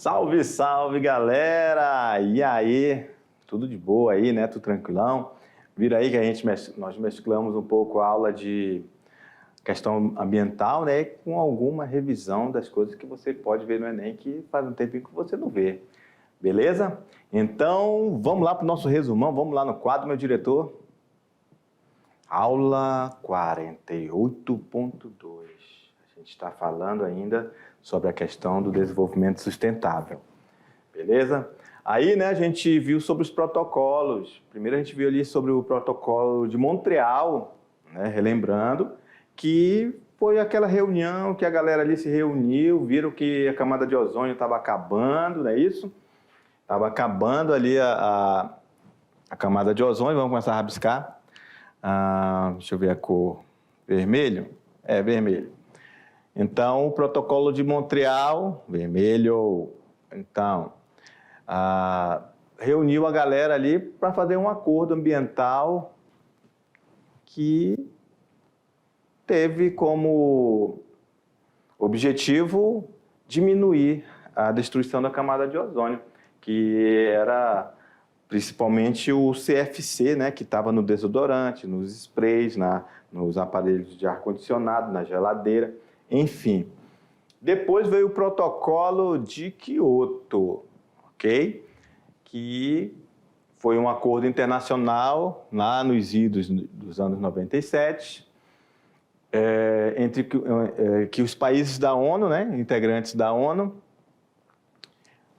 Salve, salve, galera! E aí? Tudo de boa aí, né? Tudo tranquilão? Viram aí que nós mesclamos um pouco a aula de questão ambiental, né? Com alguma revisão das coisas que você pode ver no Enem, que faz um tempinho que você não vê. Beleza? Então, vamos lá para o nosso resumão. Vamos lá no quadro, meu diretor. Aula 48.2. A gente está falando ainda sobre a questão do desenvolvimento sustentável. Beleza? Aí, né, a gente viu sobre os protocolos. Primeiro a gente viu ali sobre o protocolo de Montreal, né, relembrando que foi aquela reunião que a galera ali se reuniu, viram que a camada de ozônio estava acabando, não é isso? Estava acabando ali a camada de ozônio, vamos começar a rabiscar. Deixa eu ver a cor. Vermelho? É, vermelho. Então, o protocolo de Montreal, vermelho. Então, reuniu a galera ali para fazer um acordo ambiental que teve como objetivo diminuir a destruição da camada de ozônio, que era principalmente o CFC, né, que estava no desodorante, nos sprays, nos aparelhos de ar-condicionado, na geladeira, enfim. Depois veio o protocolo de Kyoto, ok? Que foi um acordo internacional lá nos idos dos anos 97, entre que os países da ONU, né, integrantes da ONU,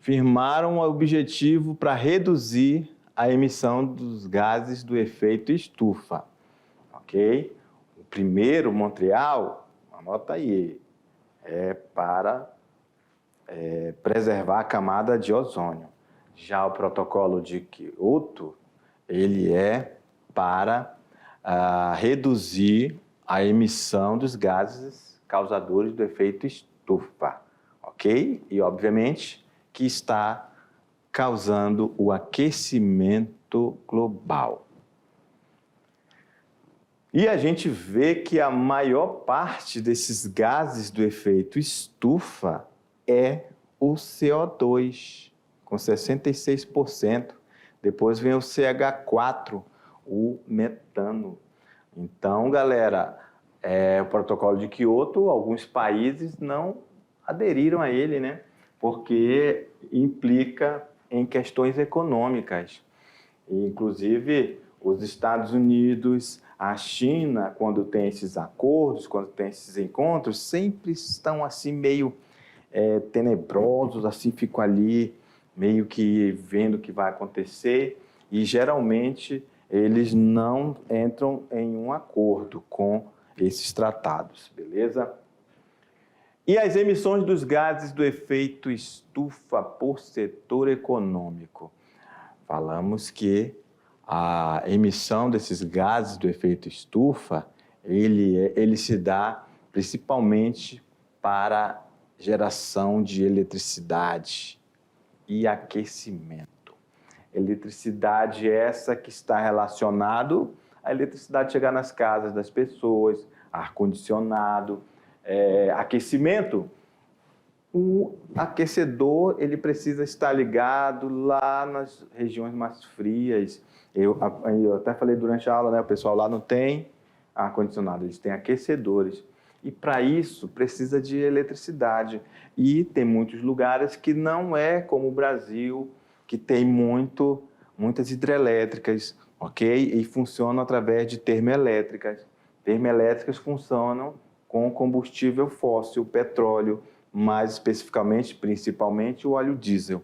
firmaram um objetivo para reduzir a emissão dos gases do efeito estufa, ok? O primeiro, Montreal, anota aí, é para preservar a camada de ozônio. Já o protocolo de Kyoto, ele é para reduzir a emissão dos gases causadores do efeito estufa, ok? E, obviamente, que está causando o aquecimento global. E a gente vê que a maior parte desses gases do efeito estufa é o CO2, com 66%. Depois vem o CH4, o metano. Então, galera, o protocolo de Kyoto, alguns países não aderiram a ele, né? Porque implica em questões econômicas. Inclusive, os Estados Unidos, a China, quando tem esses acordos, quando tem esses encontros, sempre estão assim meio tenebrosos, assim ficam ali meio que vendo o que vai acontecer e geralmente eles não entram em um acordo com esses tratados, beleza? E as emissões dos gases do efeito estufa por setor econômico. Falamos que a emissão desses gases do efeito estufa, ele se dá principalmente para geração de eletricidade e aquecimento. Eletricidade essa que está relacionado à eletricidade chegar nas casas das pessoas, ar-condicionado, aquecimento. O aquecedor ele precisa estar ligado lá nas regiões mais frias. Eu até falei durante a aula, né? O pessoal lá não tem ar-condicionado, eles têm aquecedores. E para isso precisa de eletricidade. E tem muitos lugares que não é como o Brasil, que tem muitas hidrelétricas, ok? E funcionam através de termoelétricas. Termoelétricas funcionam com combustível fóssil, petróleo, mais especificamente, principalmente o óleo diesel.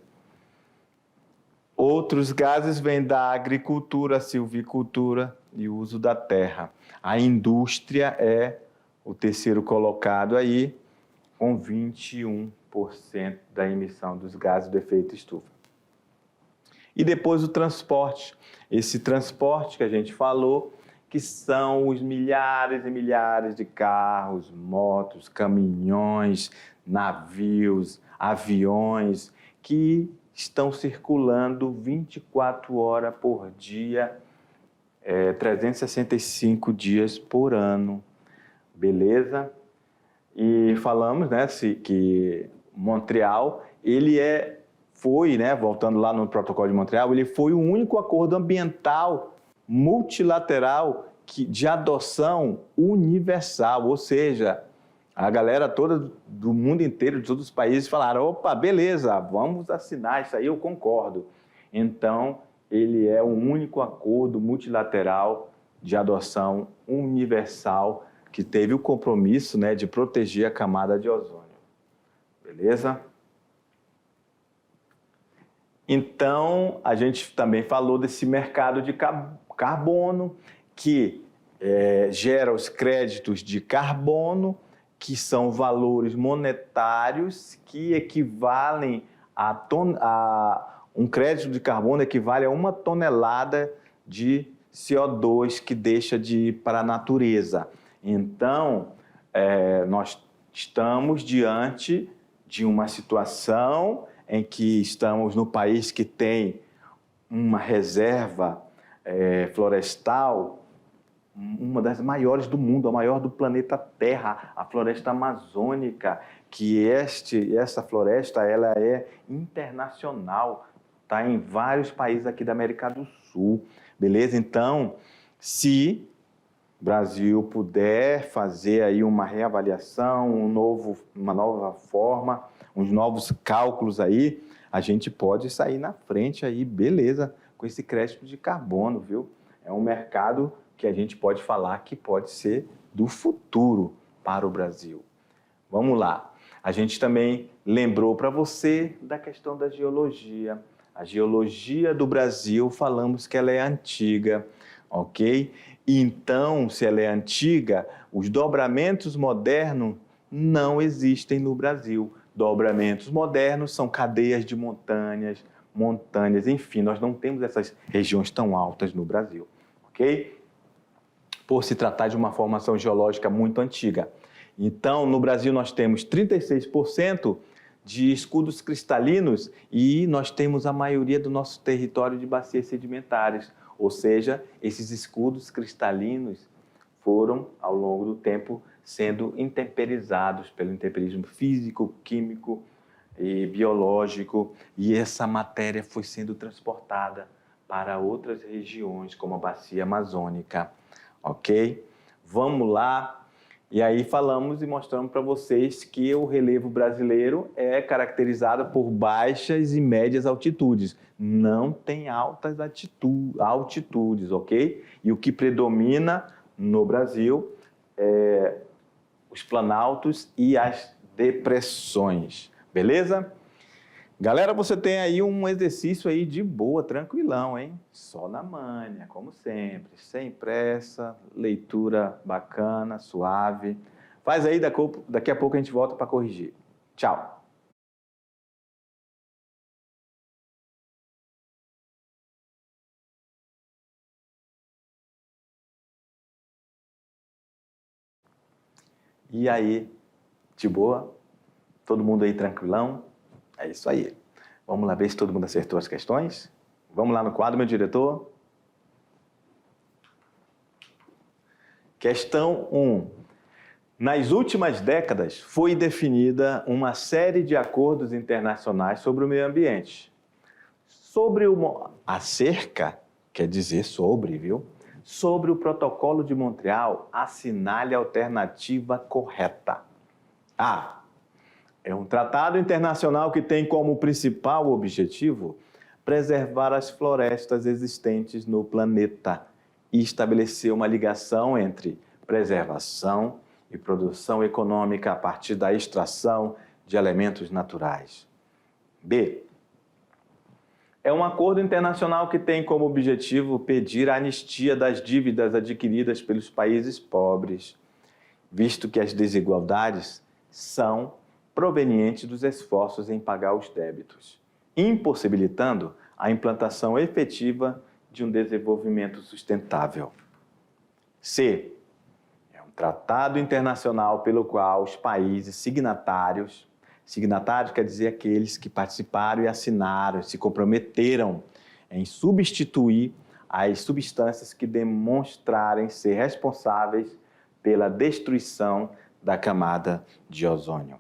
Outros gases vêm da agricultura, silvicultura e o uso da terra. A indústria é o terceiro colocado aí, com 21% da emissão dos gases do efeito estufa. E depois o transporte. Esse transporte que a gente falou, que são os milhares e milhares de carros, motos, caminhões, navios, aviões, que estão circulando 24 horas por dia, 365 dias por ano. Beleza? E falamos, né, que Montreal foi, né, voltando lá no Protocolo de Montreal, ele foi o único acordo ambiental multilateral de adoção universal, ou seja, a galera toda do mundo inteiro, de todos os países, falaram, opa, beleza, vamos assinar, isso aí eu concordo. Então, ele é o único acordo multilateral de adoção universal que teve o compromisso, né, de proteger a camada de ozônio. Beleza? Então, a gente também falou desse mercado de carbono, que gera os créditos de carbono, que são valores monetários que equivalem um crédito de carbono equivale a 1 tonelada de CO2 que deixa de ir para a natureza. Então, nós estamos diante de uma situação em que estamos no país que tem uma reserva florestal, uma das maiores do mundo, a maior do planeta Terra, a floresta amazônica, que essa floresta ela é internacional, está em vários países aqui da América do Sul, beleza? Então, se o Brasil puder fazer aí uma reavaliação, uma nova forma, uns novos cálculos aí, a gente pode sair na frente aí, beleza, com esse crédito de carbono, viu? É um mercado que a gente pode falar que pode ser do futuro para o Brasil. Vamos lá. A gente também lembrou para você da questão da geologia. A geologia do Brasil, falamos que ela é antiga, ok? Então, se ela é antiga, os dobramentos modernos não existem no Brasil. Dobramentos modernos são cadeias de montanhas, enfim, nós não temos essas regiões tão altas no Brasil, ok? Por se tratar de uma formação geológica muito antiga. Então, no Brasil nós temos 36% de escudos cristalinos e nós temos a maioria do nosso território de bacias sedimentares, ou seja, esses escudos cristalinos foram, ao longo do tempo, sendo intemperizados pelo intemperismo físico, químico e biológico, e essa matéria foi sendo transportada para outras regiões, como a bacia amazônica, ok? Vamos lá. E aí falamos e mostramos para vocês que o relevo brasileiro é caracterizado por baixas e médias altitudes. Não tem altas altitudes, ok? E o que predomina no Brasil é os planaltos e as depressões, beleza? Galera, você tem aí um exercício aí de boa, tranquilão, hein? Só na manha, como sempre, sem pressa, leitura bacana, suave. Faz aí, daqui a pouco a gente volta para corrigir. Tchau! E aí, de boa? Todo mundo aí tranquilão? É isso aí. Vamos lá ver se todo mundo acertou as questões? Vamos lá no quadro, meu diretor. Questão 1. Nas últimas décadas, foi definida uma série de acordos internacionais sobre o meio ambiente. Acerca, quer dizer sobre, viu? Sobre o Protocolo de Montreal, assinale a alternativa correta. A. É um tratado internacional que tem como principal objetivo preservar as florestas existentes no planeta e estabelecer uma ligação entre preservação e produção econômica a partir da extração de elementos naturais. B. É um acordo internacional que tem como objetivo pedir a anistia das dívidas adquiridas pelos países pobres, visto que as desigualdades são provenientes dos esforços em pagar os débitos, impossibilitando a implantação efetiva de um desenvolvimento sustentável. C. É um tratado internacional pelo qual os países signatários quer dizer aqueles que participaram e assinaram, se comprometeram em substituir as substâncias que demonstrarem ser responsáveis pela destruição da camada de ozônio.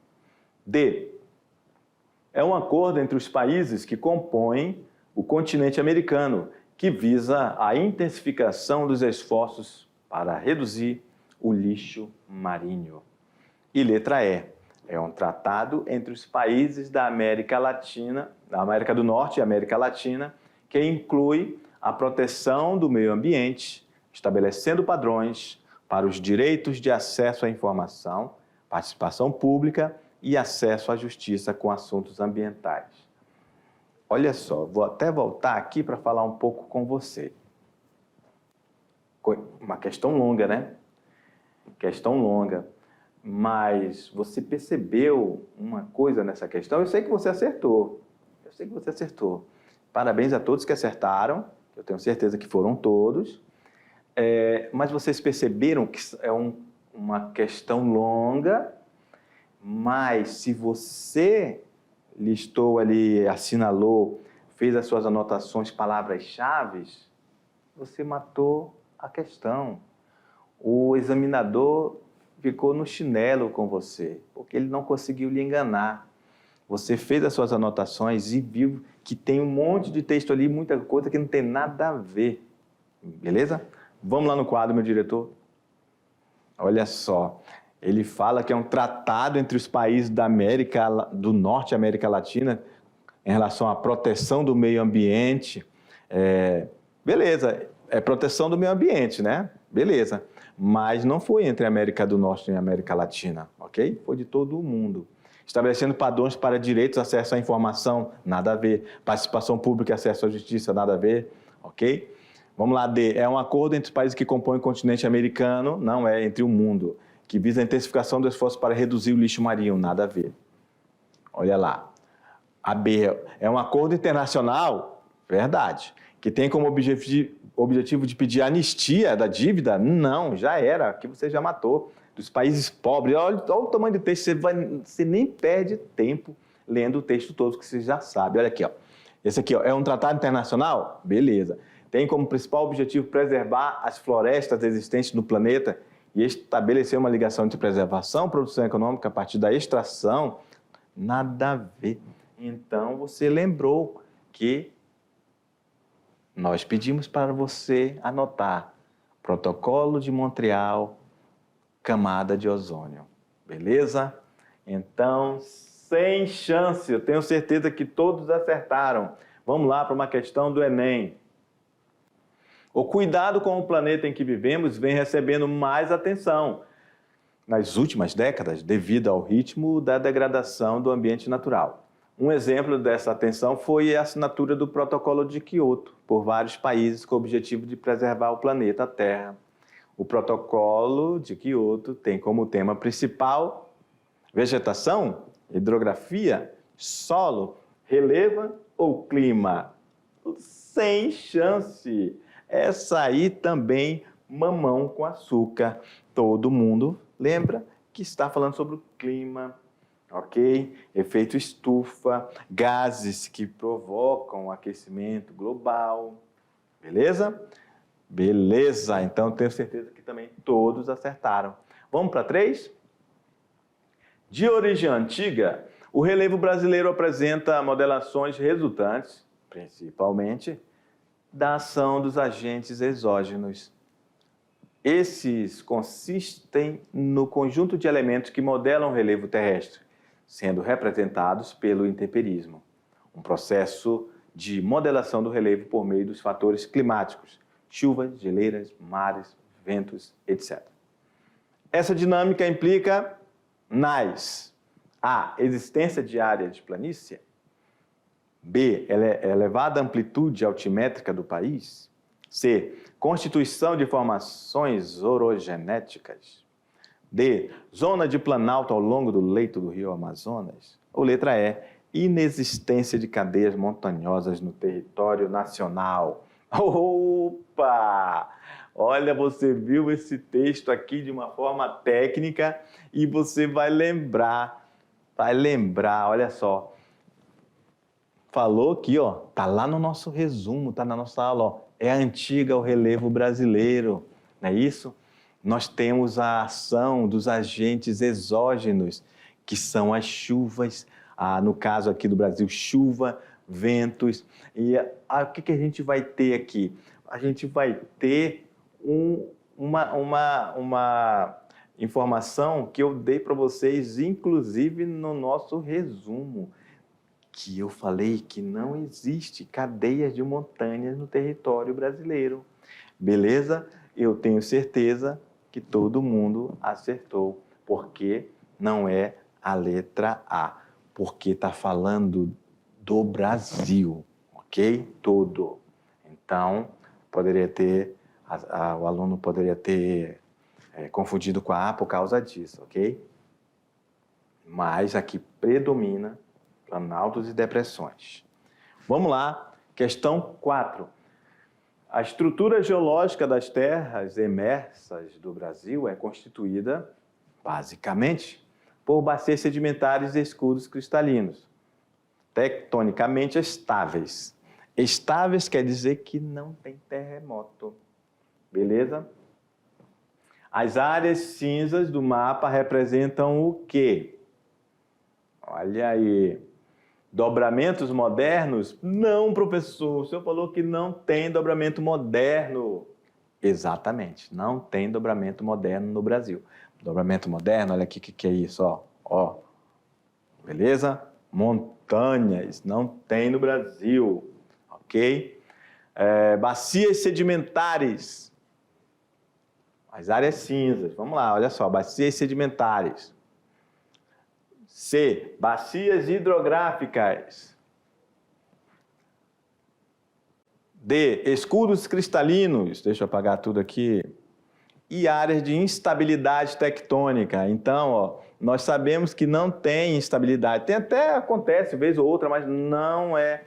D. É um acordo entre os países que compõem o continente americano, que visa a intensificação dos esforços para reduzir o lixo marinho. E letra E. É um tratado entre os países da América Latina, da América do Norte e América Latina, que inclui a proteção do meio ambiente, estabelecendo padrões para os direitos de acesso à informação, participação pública e acesso à justiça com assuntos ambientais. Olha só, vou até voltar aqui para falar um pouco com você. Uma questão longa, né? Questão longa. Mas você percebeu uma coisa nessa questão? Eu sei que você acertou. Parabéns a todos que acertaram. Eu tenho certeza que foram todos. Mas vocês perceberam que é uma questão longa, mas se você listou ali, assinalou, fez as suas anotações, palavras-chave, você matou a questão. O examinador ficou no chinelo com você, porque ele não conseguiu lhe enganar. Você fez as suas anotações e viu que tem um monte de texto ali, muita coisa que não tem nada a ver. Beleza? Vamos lá no quadro, meu diretor. Olha só, ele fala que é um tratado entre os países da América do Norte e América Latina em relação à proteção do meio ambiente. Beleza, é proteção do meio ambiente, né? Beleza. Mas não foi entre a América do Norte e a América Latina, ok? Foi de todo o mundo. Estabelecendo padrões para direitos, acesso à informação, nada a ver. Participação pública e acesso à justiça, nada a ver, ok? Vamos lá, D. É um acordo entre os países que compõem o continente americano, não é entre o mundo, que visa a intensificação do esforço para reduzir o lixo marinho, nada a ver. Olha lá. A B. É um acordo internacional, verdade, que tem como objetivo de pedir anistia da dívida? Não, já era, aqui você já matou. Dos países pobres, olha o tamanho do texto, você nem perde tempo lendo o texto todo que você já sabe. Olha aqui, ó. Esse aqui, ó, é um tratado internacional? Beleza. Tem como principal objetivo preservar as florestas existentes no planeta e estabelecer uma ligação entre preservação e produção econômica a partir da extração? Nada a ver. Então, você lembrou que nós pedimos para você anotar Protocolo de Montreal, camada de ozônio. Beleza? Então, sem chance, eu tenho certeza que todos acertaram. Vamos lá para uma questão do Enem. O cuidado com o planeta em que vivemos vem recebendo mais atenção nas últimas décadas devido ao ritmo da degradação do ambiente natural. Um exemplo dessa atenção foi a assinatura do Protocolo de Quioto por vários países com o objetivo de preservar o planeta Terra. O Protocolo de Quioto tem como tema principal vegetação, hidrografia, solo, relevo ou clima? Sem chance! Essa aí também, mamão com açúcar. Todo mundo lembra que está falando sobre o clima, ok? Efeito estufa, gases que provocam o aquecimento global. Beleza? Beleza, então tenho certeza que também todos acertaram. Vamos para 3? De origem antiga, o relevo brasileiro apresenta modelações resultantes, principalmente, da ação dos agentes exógenos. Esses consistem no conjunto de elementos que modelam o relevo terrestre, sendo representados pelo intemperismo, um processo de modelação do relevo por meio dos fatores climáticos, chuvas, geleiras, mares, ventos, etc. Essa dinâmica implica nas A. Existência de área de planície. B. Elevada amplitude altimétrica do país. C. Constituição de formações orogenéticas. D. Zona de planalto ao longo do leito do rio Amazonas. Ou letra E. Inexistência de cadeias montanhosas no território nacional. Opa! Olha, você viu esse texto aqui de uma forma técnica e você vai lembrar, olha só. Falou aqui, ó, tá lá no nosso resumo, tá na nossa aula, ó. É a antiga o relevo brasileiro, não é isso? Nós temos a ação dos agentes exógenos, que são as chuvas, no caso aqui do Brasil, chuva, ventos. E o que a gente vai ter aqui? A gente vai ter uma informação que eu dei para vocês, inclusive no nosso resumo, que eu falei que não existe cadeias de montanhas no território brasileiro. Beleza? Eu tenho certeza que todo mundo acertou, porque não é a letra A, porque está falando do Brasil, ok? Todo. Então, poderia ter, o aluno poderia ter confundido com a A por causa disso, ok? Mas aqui predomina planaltos e depressões. Vamos lá, questão 4. A estrutura geológica das terras emersas do Brasil é constituída, basicamente, por bacias sedimentares e escudos cristalinos, tectonicamente estáveis. Estáveis quer dizer que não tem terremoto. Beleza? As áreas cinzas do mapa representam o quê? Olha aí. Dobramentos modernos? Não, professor. O senhor falou que não tem dobramento moderno. Exatamente, não tem dobramento moderno no Brasil. Dobramento moderno, olha aqui o que é isso, ó. Beleza? Montanhas, não tem no Brasil, ok? Bacias sedimentares. As áreas cinzas, vamos lá, olha só, bacias sedimentares. C, bacias hidrográficas. D, escudos cristalinos, deixa eu apagar tudo aqui. E áreas de instabilidade tectônica. Então, nós sabemos que não tem instabilidade. Tem até, acontece, vez ou outra, mas não é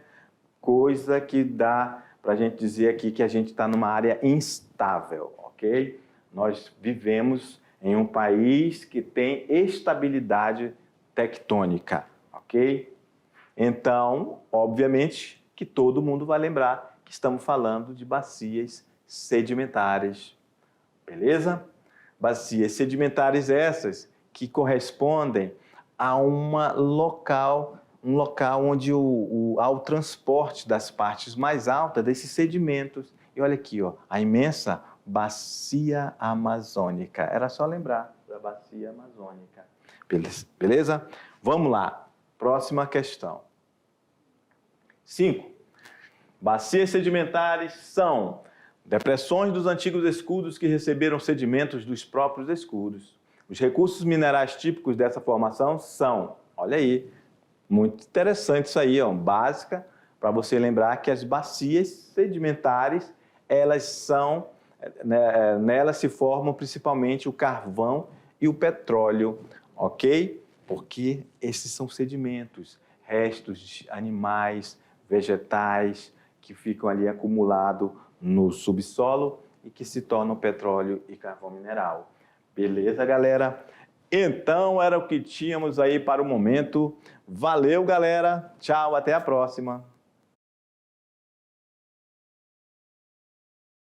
coisa que dá para a gente dizer aqui que a gente está numa área instável, ok? Nós vivemos em um país que tem estabilidade tectônica, ok? Então, obviamente, que todo mundo vai lembrar que estamos falando de bacias sedimentares, beleza? Bacias sedimentares essas que correspondem a um local onde há o transporte das partes mais altas desses sedimentos. E olha aqui, a imensa bacia amazônica. Era só lembrar da bacia amazônica. Beleza? Vamos lá. Próxima questão. 5. Bacias sedimentares são depressões dos antigos escudos que receberam sedimentos dos próprios escudos. Os recursos minerais típicos dessa formação são, olha aí, muito interessante isso aí, básica, para você lembrar que as bacias sedimentares, nelas se formam principalmente o carvão e o petróleo, ok? Porque esses são sedimentos, restos de animais, vegetais, que ficam ali acumulados no subsolo e que se tornam petróleo e carvão mineral. Beleza, galera? Então, era o que tínhamos aí para o momento. Valeu, galera. Tchau, até a próxima.